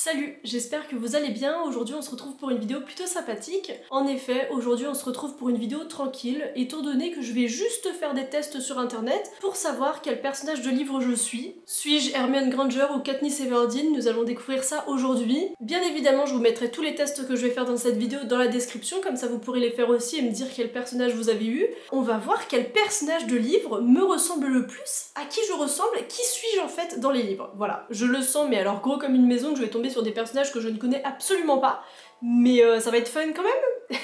Salut, j'espère que vous allez bien. Aujourd'hui on se retrouve pour une vidéo plutôt sympathique. En effet, aujourd'hui on se retrouve pour une vidéo tranquille, étant donné que je vais juste faire des tests sur internet pour savoir quel personnage de livre je suis. Suis-je Hermione Granger ou Katniss Everdeen? Nous allons découvrir ça aujourd'hui. Bien évidemment, je vous mettrai tous les tests que je vais faire dans cette vidéo dans la description, comme ça vous pourrez les faire aussi et me dire quel personnage vous avez eu. On va voir quel personnage de livre me ressemble le plus, à qui je ressemble, qui suis-je en fait dans les livres. Voilà, je le sens, mais alors gros comme une maison, que je vais tomber sur des personnages que je ne connais absolument pas, mais ça va être fun quand même.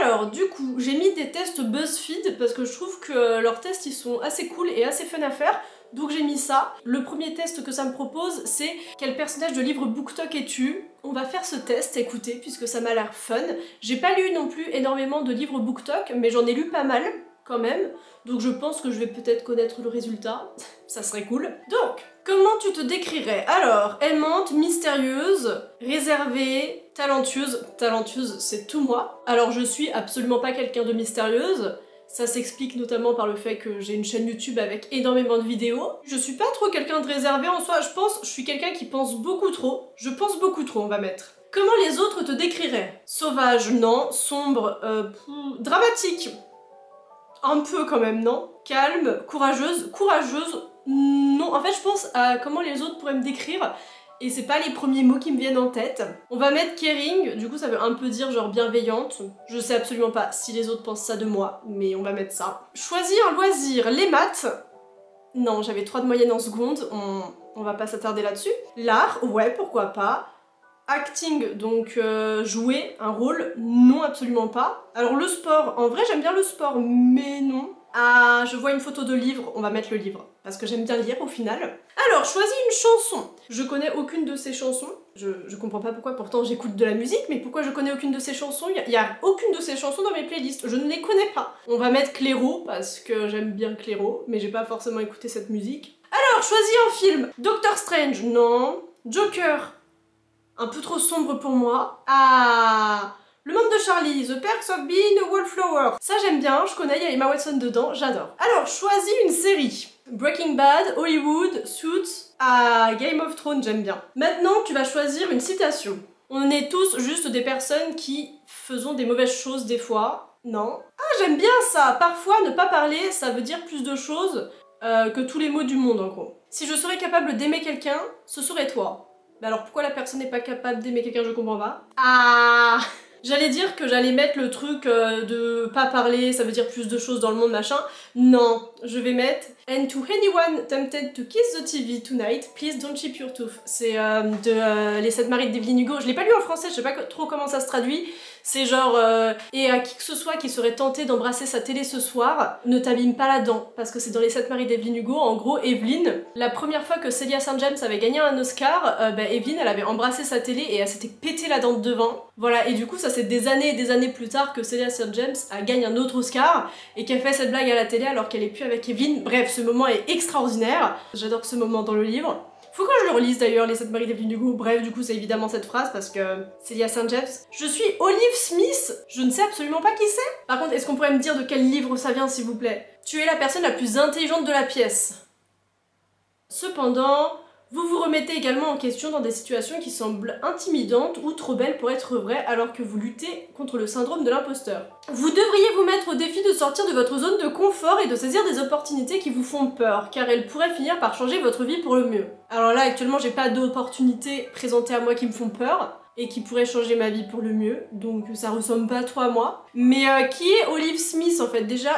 Alors du coup, j'ai mis des tests BuzzFeed parce que je trouve que leurs tests ils sont assez cool et assez fun à faire, donc j'ai mis ça. Le premier test que ça me propose, c'est quel personnage de livre BookTok es-tu? On va faire ce test, écoutez, puisque ça m'a l'air fun. J'ai pas lu non plus énormément de livres BookTok, mais j'en ai lu pas mal quand même, donc je pense que je vais peut-être connaître le résultat, ça serait cool. Donc, comment tu te décrirais? Alors, aimante, mystérieuse, réservée, talentueuse. Talentueuse, c'est tout moi. Alors je suis absolument pas quelqu'un de mystérieuse, ça s'explique notamment par le fait que j'ai une chaîne YouTube avec énormément de vidéos. Je suis pas trop quelqu'un de réservé en soi, je suis quelqu'un qui pense beaucoup trop. Je pense beaucoup trop, on va mettre. Comment les autres te décriraient? Sauvage, non. Sombre, dramatique. Un peu quand même, non? Calme, courageuse, non. En fait, je pense à comment les autres pourraient me décrire, et c'est pas les premiers mots qui me viennent en tête. On va mettre caring, du coup ça veut un peu dire genre bienveillante. Je sais absolument pas si les autres pensent ça de moi, mais on va mettre ça. Choisir un loisir, les maths. Non, j'avais 3 de moyenne en seconde, on va pas s'attarder là-dessus. L'art, ouais, pourquoi pas. Acting, donc jouer un rôle, non absolument pas. Alors le sport, en vrai j'aime bien le sport, mais non. Ah, je vois une photo de livre, on va mettre le livre, parce que j'aime bien lire au final. Alors, choisis une chanson. Je connais aucune de ces chansons, je comprends pas pourquoi, pourtant j'écoute de la musique, mais pourquoi je connais aucune de ces chansons? Il y a aucune de ces chansons dans mes playlists, je ne les connais pas. On va mettre Clairo, parce que j'aime bien Clairo, mais j'ai pas forcément écouté cette musique. Alors, choisis un film. Doctor Strange, non. Joker, un peu trop sombre pour moi. Ah, Le Monde de Charlie, The Perks of Being a Wallflower. Ça j'aime bien, je connais, il y a Emma Watson dedans, j'adore. Alors, choisis une série. Breaking Bad, Hollywood, Suits, Game of Thrones, j'aime bien. Maintenant, tu vas choisir une citation. On est tous juste des personnes qui faisons des mauvaises choses des fois. Non. Ah, j'aime bien ça. Parfois, ne pas parler, ça veut dire plus de choses que tous les mots du monde, en gros. Si je serais capable d'aimer quelqu'un, ce serait toi. Mais alors pourquoi la personne n'est pas capable d'aimer quelqu'un, je comprends pas. Ah, j'allais dire que j'allais mettre le truc de pas parler, ça veut dire plus de choses dans le monde, machin. Non, je vais mettre And to anyone tempted to kiss the TV tonight, please don't chip your tooth. C'est de Les 7 maris d'Evelyn Hugo. Je l'ai pas lu en français, je sais pas trop comment ça se traduit. C'est genre et à qui que ce soit qui serait tenté d'embrasser sa télé ce soir, ne t'abîme pas la dent, parce que c'est dans Les 7 maris d'Evelyn Hugo. En gros, Evelyn, la première fois que Celia St. James avait gagné un Oscar, Evelyn elle avait embrassé sa télé et elle s'était pété la dent de devant. Voilà, et du coup ça c'est des années et des années plus tard que Celia St. James a gagné un autre Oscar et qu'elle fait cette blague à la télé alors qu'elle est plus avec Evelyn. Bref, ce moment est extraordinaire, j'adore ce moment dans le livre. Faut que je le relise d'ailleurs, Les 7 maris d'Evelyn Hugo. Bref, du coup, c'est évidemment cette phrase parce que Celia St. James. Je suis Olive Smith, je ne sais absolument pas qui c'est. Par contre, est-ce qu'on pourrait me dire de quel livre ça vient, s'il vous plaît? Tu es la personne la plus intelligente de la pièce. Cependant, vous vous remettez également en question dans des situations qui semblent intimidantes ou trop belles pour être vraies alors que vous luttez contre le syndrome de l'imposteur. Vous devriez vous mettre au défi de sortir de votre zone de confort et de saisir des opportunités qui vous font peur, car elles pourraient finir par changer votre vie pour le mieux. Alors là, actuellement, j'ai pas d'opportunités présentées à moi qui me font peur et qui pourraient changer ma vie pour le mieux, donc ça ressemble pas trop à moi. Mais qui est Olive Smith en fait? Déjà,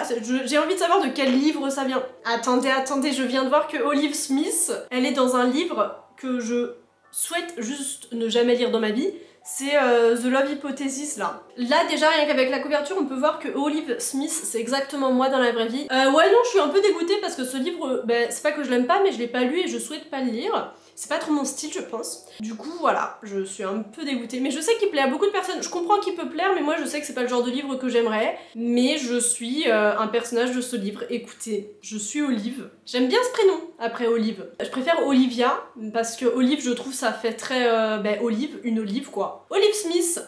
j'ai envie de savoir de quel livre ça vient. Attendez, je viens de voir que Olive Smith, elle est dans un livre que je souhaite juste ne jamais lire dans ma vie. C'est The Love Hypothesis là. Là déjà rien qu'avec la couverture on peut voir que Olive Smith c'est exactement moi dans la vraie vie. Ouais non, je suis un peu dégoûtée parce que ce livre, c'est pas que je l'aime pas mais je l'ai pas lu et je souhaite pas le lire. C'est pas trop mon style je pense. Du coup voilà, je suis un peu dégoûtée. Mais je sais qu'il plaît à beaucoup de personnes. Je comprends qu'il peut plaire mais moi je sais que c'est pas le genre de livre que j'aimerais. Mais je suis un personnage de ce livre. Écoutez, je suis Olive. J'aime bien ce prénom après Olive. Je préfère Olivia parce que Olive je trouve ça fait très Olive, une olive quoi. Olive Smith,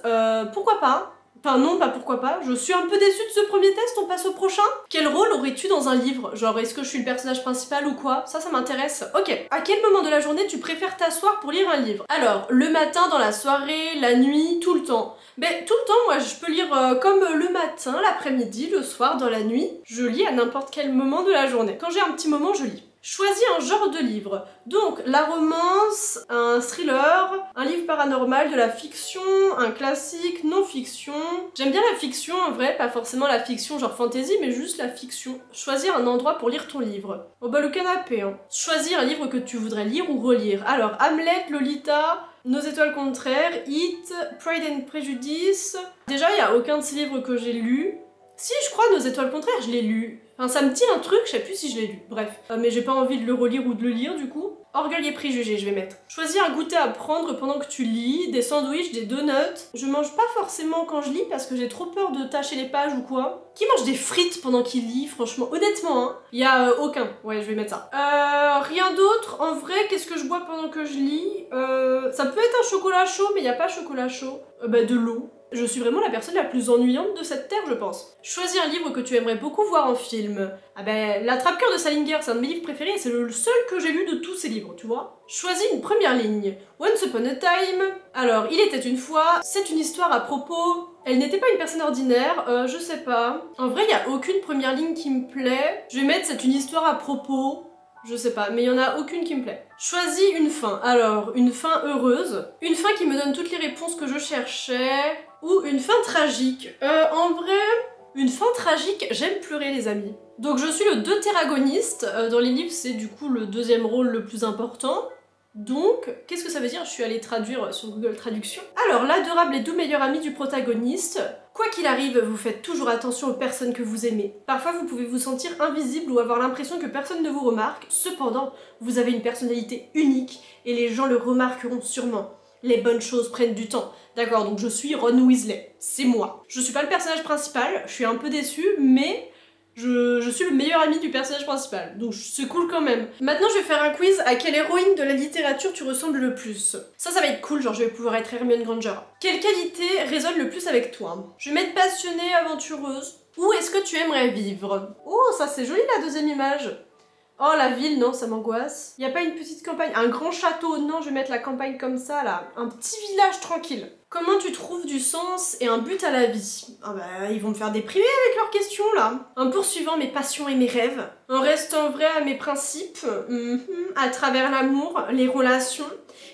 pourquoi pas? Enfin non, pas pourquoi pas. Je suis un peu déçue de ce premier test, on passe au prochain. Quel rôle aurais-tu dans un livre? Genre, est-ce que je suis le personnage principal ou quoi? Ça m'intéresse. Ok. À quel moment de la journée tu préfères t'asseoir pour lire un livre? Alors, le matin, dans la soirée, la nuit, tout le temps. Ben, tout le temps, moi, je peux lire comme le matin, l'après-midi, le soir, dans la nuit. Je lis à n'importe quel moment de la journée. Quand j'ai un petit moment, je lis. Choisis un genre de livre. Donc, la romance, un thriller, un livre paranormal, de la fiction, un classique, non-fiction. J'aime bien la fiction en vrai, pas forcément la fiction genre fantasy, mais juste la fiction. Choisir un endroit pour lire ton livre. Oh bah le canapé, hein. Choisir un livre que tu voudrais lire ou relire. Alors, Hamlet, Lolita, Nos étoiles contraires, It, Pride and Prejudice. Déjà, il n'y a aucun de ces livres que j'ai lu. Si, je crois, Nos étoiles contraires, je l'ai lu. Enfin, ça me dit un truc, je sais plus si je l'ai lu. Bref. Mais j'ai pas envie de le relire ou de le lire, du coup. Orgueil et préjugés, je vais mettre. Choisis un goûter à prendre pendant que tu lis, des sandwichs, des donuts. Je mange pas forcément quand je lis parce que j'ai trop peur de tâcher les pages ou quoi. Qui mange des frites pendant qu'il lit, franchement? Honnêtement, hein. Y a aucun. Ouais, je vais mettre ça. Rien d'autre. En vrai, qu'est-ce que je bois pendant que je lis? Ça peut être un chocolat chaud, mais y a pas chocolat chaud. De l'eau. Je suis vraiment la personne la plus ennuyante de cette terre, je pense. Choisis un livre que tu aimerais beaucoup voir en film. Ah ben, L'Attrape-cœur de Salinger, c'est un de mes livres préférés et c'est le seul que j'ai lu de tous ces livres, tu vois. Choisis une première ligne. Once upon a time. Alors, il était une fois, c'est une histoire à propos... Elle n'était pas une personne ordinaire, je sais pas. En vrai, il y a aucune première ligne qui me plaît. Je vais mettre c'est une histoire à propos... Je sais pas, mais il y en a aucune qui me plaît. Choisis une fin. Alors, une fin heureuse. Une fin qui me donne toutes les réponses que je cherchais. Ou une fin tragique. En vrai, une fin tragique, j'aime pleurer les amis. Donc je suis le deutéragoniste. Dans les livres, c'est du coup le deuxième rôle le plus important. Donc, qu'est-ce que ça veut dire? Je suis allée traduire sur Google Traduction. Alors, l'adorable et doux meilleur ami du protagoniste. Quoi qu'il arrive, vous faites toujours attention aux personnes que vous aimez. Parfois, vous pouvez vous sentir invisible ou avoir l'impression que personne ne vous remarque. Cependant, vous avez une personnalité unique et les gens le remarqueront sûrement. Les bonnes choses prennent du temps. D'accord, donc je suis Ron Weasley. C'est moi. Je suis pas le personnage principal, je suis un peu déçue, mais... Je suis le meilleur ami du personnage principal, donc c'est cool quand même. Maintenant je vais faire un quiz à quelle héroïne de la littérature tu ressembles le plus. Ça va être cool, genre je vais pouvoir être Hermione Granger. Quelle qualité résonne le plus avec toi? Je vais mettre passionnée, aventureuse. Où est-ce que tu aimerais vivre? Oh, ça c'est joli la deuxième image. Oh la ville, non, ça m'angoisse. Y a pas une petite campagne? Un grand château? Non, je vais mettre la campagne comme ça là. Un petit village tranquille. Comment tu trouves du sens et un but à la vie? Ah bah, ils vont me faire déprimer avec leurs questions là. En poursuivant mes passions et mes rêves, en restant vrai à mes principes, à travers l'amour, les relations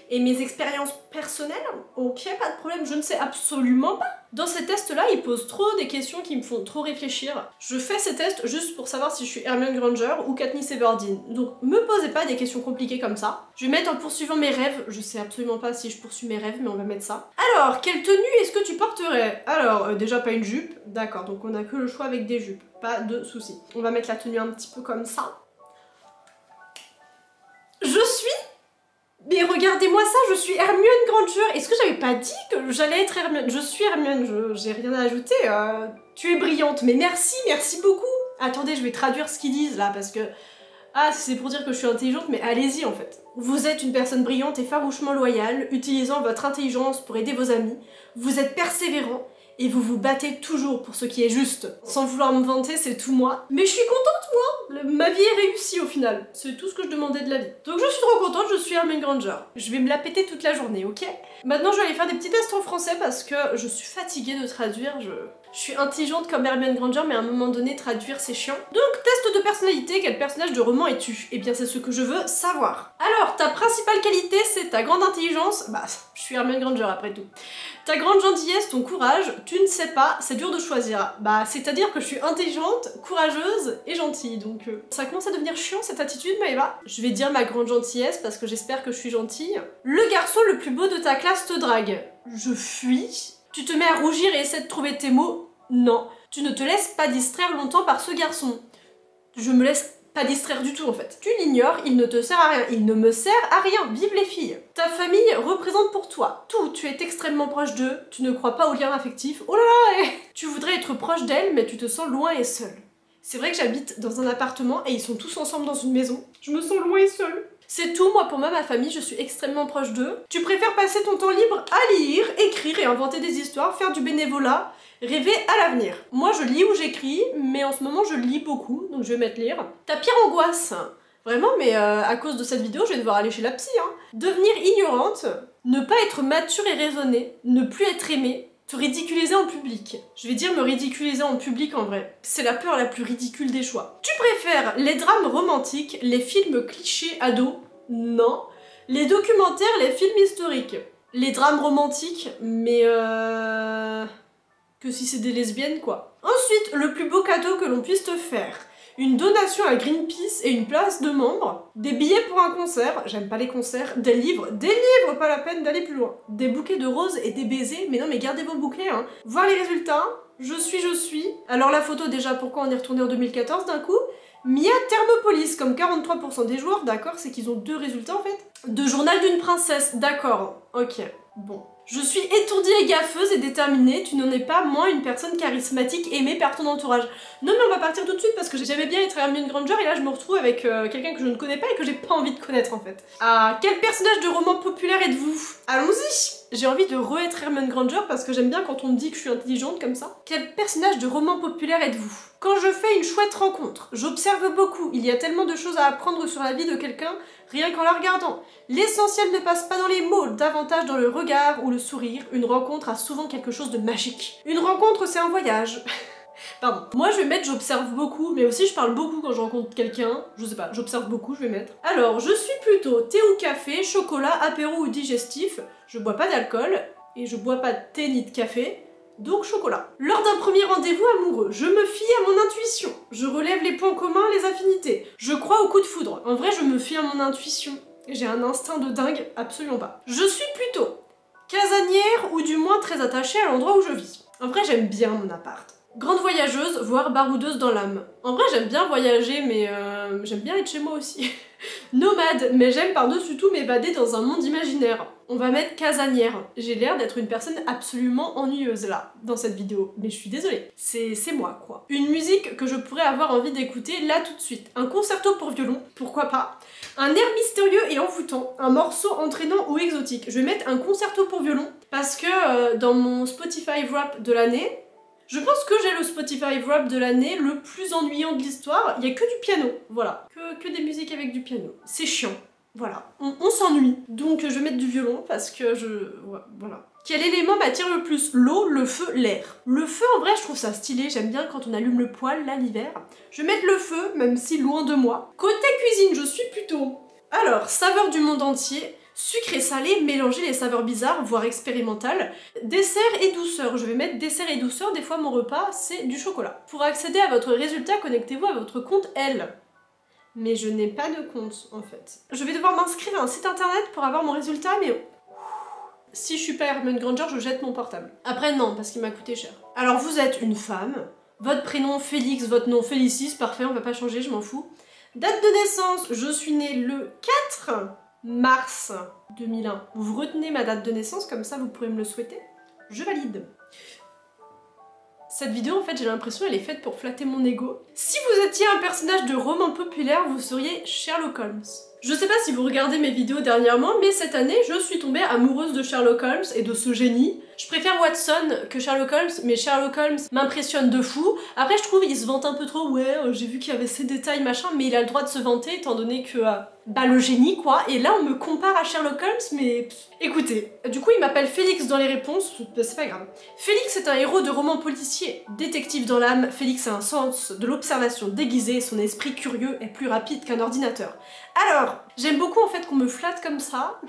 et mes expériences personnelles. Ok, pas de problème, je ne sais absolument pas. Dans ces tests-là, ils posent trop des questions qui me font trop réfléchir. Je fais ces tests juste pour savoir si je suis Hermione Granger ou Katniss Everdeen. Donc, me posez pas des questions compliquées comme ça. Je vais mettre en poursuivant mes rêves. Je sais absolument pas si je poursuis mes rêves, mais on va mettre ça. Alors, quelle tenue est-ce que tu porterais? Alors, déjà pas une jupe. D'accord, donc on a que le choix avec des jupes. Pas de soucis. On va mettre la tenue un petit peu comme ça. Je suis... Mais regardez-moi ça, je suis Hermione Granger. Est-ce que j'avais pas dit que j'allais être Hermione? Je suis Hermione, j'ai rien à ajouter. Tu es brillante, mais merci, merci beaucoup. Attendez, je vais traduire ce qu'ils disent là, parce que... Ah, c'est pour dire que je suis intelligente, mais allez-y en fait. Vous êtes une personne brillante et farouchement loyale, utilisant votre intelligence pour aider vos amis. Vous êtes persévérant et vous vous battez toujours pour ce qui est juste. Sans vouloir me vanter, c'est tout moi. Mais je suis contente, moi. Ma vie est réussie au final. C'est tout ce que je demandais de la vie. Donc je suis trop contente, je suis Hermione Granger. Je vais me la péter toute la journée, ok? Maintenant, je vais aller faire des petits tests en français parce que je suis fatiguée de traduire. Je suis intelligente comme Hermione Granger, mais à un moment donné, traduire, c'est chiant. Donc, test de personnalité, quel personnage de roman es-tu? Eh bien, c'est ce que je veux savoir. Alors, ta principale qualité, c'est ta grande intelligence. Bah, je suis Hermione Granger après tout. Ta grande gentillesse, ton courage, tu ne sais pas, c'est dur de choisir. Bah, c'est-à-dire que je suis intelligente, courageuse et gentille, donc ça commence à devenir chiant cette attitude, Maëva. Je vais dire ma grande gentillesse parce que j'espère que je suis gentille. Le garçon le plus beau de ta classe te drague. Je fuis. Tu te mets à rougir et essaies de trouver tes mots. Non. Tu ne te laisses pas distraire longtemps par ce garçon. Je me laisse pas distraire du tout en fait. Tu l'ignores, il ne te sert à rien. Il ne me sert à rien. Vive les filles. Ta famille représente pour toi tout. Tu es extrêmement proche d'eux. Tu ne crois pas aux liens affectifs. Oh là là, Tu voudrais être proche d'elle, mais tu te sens loin et seule. C'est vrai que j'habite dans un appartement et ils sont tous ensemble dans une maison. Je me sens loin et seule. C'est tout, moi pour ma famille, je suis extrêmement proche d'eux. Tu préfères passer ton temps libre à lire, écrire et inventer des histoires, faire du bénévolat, rêver à l'avenir. Moi je lis ou j'écris, mais en ce moment je lis beaucoup, donc je vais mettre lire. Ta pire angoisse? Vraiment, mais à cause de cette vidéo, je vais devoir aller chez la psy, hein. Devenir ignorante, ne pas être mature et raisonnée, ne plus être aimée, te ridiculiser en public. Je vais dire me ridiculiser en public en vrai. C'est la peur la plus ridicule des choix. Tu préfères les drames romantiques, les films clichés ados? Non. Les documentaires, les films historiques. Les drames romantiques, mais que si c'est des lesbiennes quoi. Ensuite, le plus beau cadeau que l'on puisse te faire. Une donation à Greenpeace et une place de membre, des billets pour un concert, j'aime pas les concerts, des livres, pas la peine d'aller plus loin, des bouquets de roses et des baisers, mais non mais gardez vos bouquets hein. Voir les résultats, je suis. Alors la photo déjà, pourquoi on est retourné en 2014 d'un coup? Mia Thermopolis, comme 43% des joueurs, d'accord, c'est qu'ils ont 2 résultats en fait. De journal d'une princesse, d'accord, ok, bon. Je suis étourdie et gaffeuse et déterminée, tu n'en es pas moins une personne charismatique aimée par ton entourage. Non mais on va partir tout de suite parce que j'aimais bien être Hermione Granger et là je me retrouve avec quelqu'un que je ne connais pas et que j'ai pas envie de connaître en fait. Ah, quel personnage de roman populaire êtes-vous? Allons-y! J'ai envie de re-être Hermione Granger parce que j'aime bien quand on me dit que je suis intelligente comme ça. Quel personnage de roman populaire êtes-vous? Quand je fais une chouette rencontre, j'observe beaucoup, il y a tellement de choses à apprendre sur la vie de quelqu'un rien qu'en la regardant. L'essentiel ne passe pas dans les mots, davantage dans le regard ou le sourire. Une rencontre a souvent quelque chose de magique. Une rencontre, c'est un voyage. Pardon. Moi, je vais mettre j'observe beaucoup, mais aussi je parle beaucoup quand je rencontre quelqu'un. Je sais pas, j'observe beaucoup, je vais mettre. Alors, je suis plutôt thé ou café, chocolat, apéro ou digestif. Je bois pas d'alcool, et je bois pas de thé ni de café. Donc chocolat. Lors d'un premier rendez-vous amoureux, je me fie à mon intuition. Je relève les points communs, les affinités. Je crois au coup de foudre. En vrai, je me fie à mon intuition. J'ai un instinct de dingue, absolument pas. Je suis plutôt casanière ou du moins très attachée à l'endroit où je vis. En vrai, j'aime bien mon appart. Grande voyageuse, voire baroudeuse dans l'âme. En vrai, j'aime bien voyager, mais j'aime bien être chez moi aussi. Nomade, mais j'aime par-dessus tout m'évader dans un monde imaginaire. On va mettre casanière. J'ai l'air d'être une personne absolument ennuyeuse là, dans cette vidéo. Mais je suis désolée, c'est moi quoi. Une musique que je pourrais avoir envie d'écouter là tout de suite. Un concerto pour violon, pourquoi pas. Un air mystérieux et envoûtant. Un morceau entraînant ou exotique. Je vais mettre un concerto pour violon, parce que dans mon Spotify Wrap de l'année, je pense que j'ai le Spotify Wrap de l'année le plus ennuyant de l'histoire. Il y a que du piano, voilà. Que des musiques avec du piano. C'est chiant. Voilà, on s'ennuie. Donc je vais mettre du violon parce que voilà. Quel élément m'attire le plus? L'eau, le feu, l'air. Le feu, en vrai, je trouve ça stylé. J'aime bien quand on allume le poêle, là, l'hiver. Je vais mettre le feu, même si loin de moi. Côté cuisine, je suis plutôt... Alors, saveur du monde entier, sucre et salé, mélanger les saveurs bizarres, voire expérimentales. Dessert et douceur. Je vais mettre dessert et douceur. Des fois, mon repas, c'est du chocolat. Pour accéder à votre résultat, connectez-vous à votre compte L. Mais je n'ai pas de compte en fait. Je vais devoir m'inscrire à un site internet pour avoir mon résultat, mais si je suis pas Hermione Granger, je jette mon portable. Après non, parce qu'il m'a coûté cher. Alors vous êtes une femme, votre prénom Félix, votre nom Félicis, parfait, on va pas changer, je m'en fous. Date de naissance, je suis née le 4 mars 2001. Vous retenez ma date de naissance, comme ça vous pourrez me le souhaiter. Je valide. Cette vidéo, en fait, j'ai l'impression qu'elle est faite pour flatter mon ego. Si vous étiez un personnage de roman populaire, vous seriez Sherlock Holmes. Je sais pas si vous regardez mes vidéos dernièrement, mais cette année, je suis tombée amoureuse de Sherlock Holmes et de ce génie. Je préfère Watson que Sherlock Holmes, mais Sherlock Holmes m'impressionne de fou. Après, je trouve qu'il se vante un peu trop, ouais, j'ai vu qu'il y avait ces détails, machin, mais il a le droit de se vanter, étant donné que, bah, le génie, quoi. Et là, on me compare à Sherlock Holmes, mais... Écoutez, du coup, il m'appelle Félix dans les réponses, bah, c'est pas grave. Félix est un héros de roman policier. Détective dans l'âme, Félix a un sens de l'observation déguisé, son esprit curieux est plus rapide qu'un ordinateur. Alors, j'aime beaucoup, en fait, qu'on me flatte comme ça,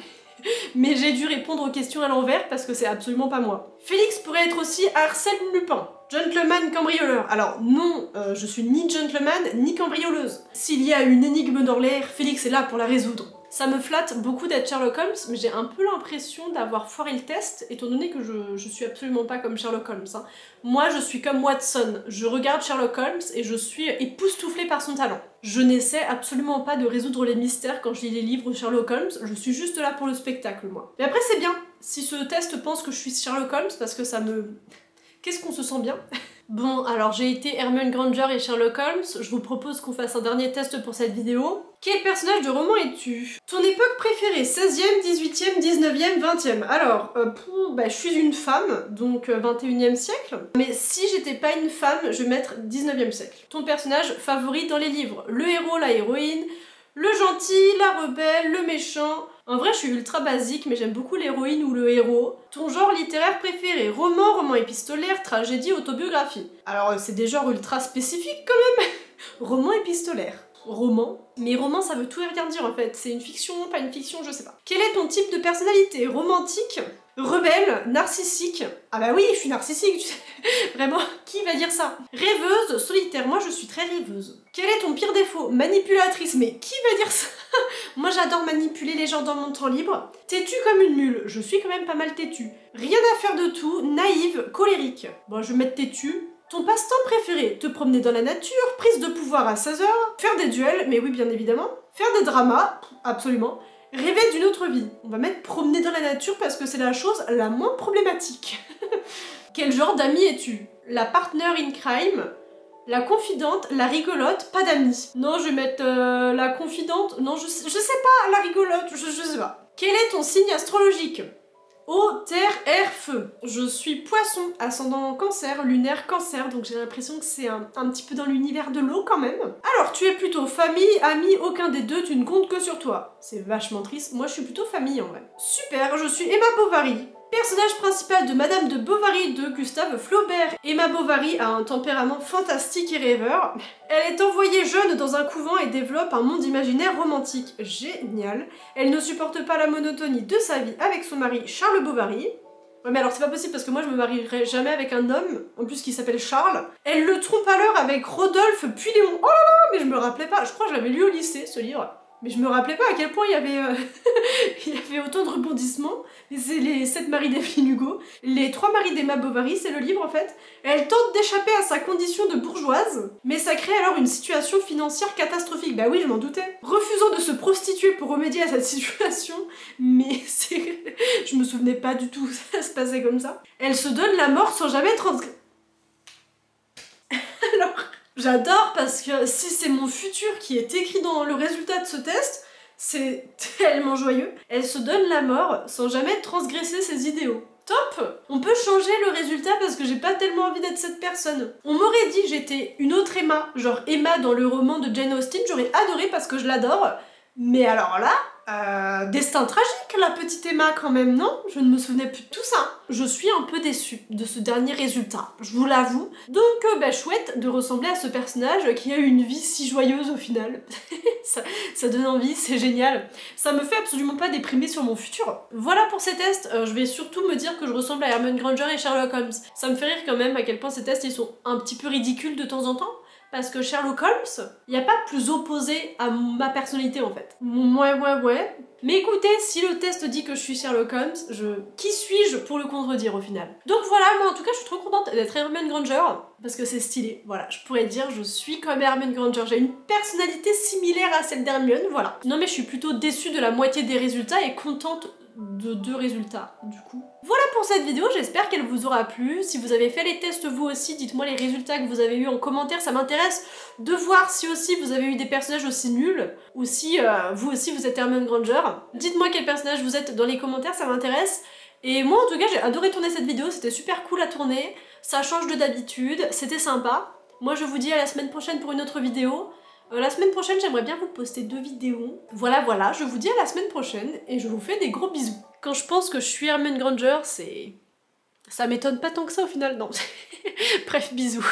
mais j'ai dû répondre aux questions à l'envers parce que c'est absolument pas moi. Félix pourrait être aussi Arsène Lupin, gentleman cambrioleur. Alors non, je suis ni gentleman ni cambrioleuse. S'il y a une énigme dans l'air, Félix est là pour la résoudre. Ça me flatte beaucoup d'être Sherlock Holmes, mais j'ai un peu l'impression d'avoir foiré le test, étant donné que je suis absolument pas comme Sherlock Holmes. Hein. Moi, je suis comme Watson. Je regarde Sherlock Holmes et je suis époustouflée par son talent. Je n'essaie absolument pas de résoudre les mystères quand je lis les livres de Sherlock Holmes, je suis juste là pour le spectacle, moi. Mais après, c'est bien si ce test pense que je suis Sherlock Holmes, parce que ça me... Qu'est-ce qu'on se sent bien? Bon, alors j'ai été Hermione Granger et Sherlock Holmes, je vous propose qu'on fasse un dernier test pour cette vidéo. Quel personnage de roman es-tu? Ton époque préférée, 16e, 18e, 19e, 20e. Alors, je suis une femme, donc 21e siècle. Mais si j'étais pas une femme, je vais mettre 19e siècle. Ton personnage favori dans les livres? Le héros, la héroïne, le gentil, la rebelle, le méchant. En vrai, je suis ultra basique, mais j'aime beaucoup l'héroïne ou le héros. Ton genre littéraire préféré? Roman, roman épistolaire, tragédie, autobiographie. Alors, c'est des genres ultra spécifiques quand même. Roman épistolaire. Roman. Mais roman, ça veut tout et rien dire en fait. C'est une fiction, pas une fiction, je sais pas. Quel est ton type de personnalité? Romantique? Rebelle? Narcissique? Ah bah oui, je suis narcissique, tu sais. Vraiment, qui va dire ça? Rêveuse? Solitaire? Moi, je suis très rêveuse. Quel est ton pire défaut? Manipulatrice? Mais qui va dire ça? Moi, j'adore manipuler les gens dans mon temps libre. Têtue comme une mule? Je suis quand même pas mal têtue. Rien à faire de tout, naïve, colérique. Bon, je vais mettre têtue. Ton passe-temps préféré? Te promener dans la nature, prise de pouvoir à 16h, faire des duels, mais oui bien évidemment, faire des dramas, absolument, rêver d'une autre vie. On va mettre promener dans la nature parce que c'est la chose la moins problématique. Quel genre d'ami es-tu? La partner in crime, la confidente, la rigolote, pas d'amis. Non, je vais mettre la confidente, non je sais pas, la rigolote, je sais pas. Quel est ton signe astrologique? Eau, terre, air, feu. Je suis poisson, ascendant cancer, lunaire cancer, donc j'ai l'impression que c'est un petit peu dans l'univers de l'eau quand même. Alors, tu es plutôt famille, ami, aucun des deux, tu ne comptes que sur toi. C'est vachement triste, moi je suis plutôt famille en vrai. Super, je suis Emma Bovary. Personnage principal de Madame de Bovary de Gustave Flaubert. Emma Bovary a un tempérament fantastique et rêveur. Elle est envoyée jeune dans un couvent et développe un monde imaginaire romantique. Génial. Elle ne supporte pas la monotonie de sa vie avec son mari Charles Bovary. Ouais mais alors c'est pas possible parce que moi je me marierai jamais avec un homme, en plus qui s'appelle Charles. Elle le trompe alors avec Rodolphe puis Léon. Oh là là, mais je me rappelais pas, je crois que je l'avais lu au lycée ce livre. Mais je me rappelais pas à quel point il y avait, il y avait autant de rebondissements. C'est les 7 maris d'Evelyn Hugo. Les 3 maris d'Emma Bovary, c'est le livre en fait. Elle tente d'échapper à sa condition de bourgeoise, mais ça crée alors une situation financière catastrophique. Bah oui, je m'en doutais. Refusant de se prostituer pour remédier à cette situation, mais c'est... je me souvenais pas du tout que ça se passait comme ça. Elle se donne la mort sans jamais transgresser. Alors... J'adore parce que si c'est mon futur qui est écrit dans le résultat de ce test, c'est tellement joyeux. Elle se donne la mort sans jamais transgresser ses idéaux. Top! On peut changer le résultat parce que j'ai pas tellement envie d'être cette personne. On m'aurait dit que j'étais une autre Emma, genre Emma dans le roman de Jane Austen, j'aurais adoré parce que je l'adore. Mais alors là, destin tragique la petite Emma quand même, non? Je ne me souvenais plus de tout ça. Je suis un peu déçue de ce dernier résultat, je vous l'avoue. Donc chouette de ressembler à ce personnage qui a eu une vie si joyeuse au final. ça donne envie, c'est génial. Ça me fait absolument pas déprimer sur mon futur. Voilà pour ces tests, je vais surtout me dire que je ressemble à Hermione Granger et Sherlock Holmes. Ça me fait rire quand même à quel point ces tests ils sont un petit peu ridicules de temps en temps. Parce que Sherlock Holmes, il n'y a pas plus opposé à ma personnalité en fait. Ouais. Mais écoutez, si le test dit que je suis Sherlock Holmes, qui suis-je pour le contredire au final? Donc voilà, moi en tout cas je suis trop contente d'être Hermione Granger, parce que c'est stylé, voilà. Je pourrais dire je suis comme Hermione Granger, j'ai une personnalité similaire à celle d'Hermione, voilà. Non mais je suis plutôt déçue de la moitié des résultats et contente de 2 résultats du coup. Voilà pour cette vidéo, j'espère qu'elle vous aura plu. Si vous avez fait les tests vous aussi, dites-moi les résultats que vous avez eu en commentaire, ça m'intéresse de voir si aussi vous avez eu des personnages aussi nuls, ou si vous aussi vous êtes Hermione Granger. Dites-moi quel personnage vous êtes dans les commentaires, ça m'intéresse. Et moi en tout cas j'ai adoré tourner cette vidéo, c'était super cool à tourner, ça change de d'habitude, c'était sympa. Moi je vous dis à la semaine prochaine pour une autre vidéo. La semaine prochaine, j'aimerais bien vous poster 2 vidéos. Voilà, je vous dis à la semaine prochaine et je vous fais des gros bisous. Quand je pense que je suis Hermione Granger, ça m'étonne pas tant que ça au final, non. Bref, bisous.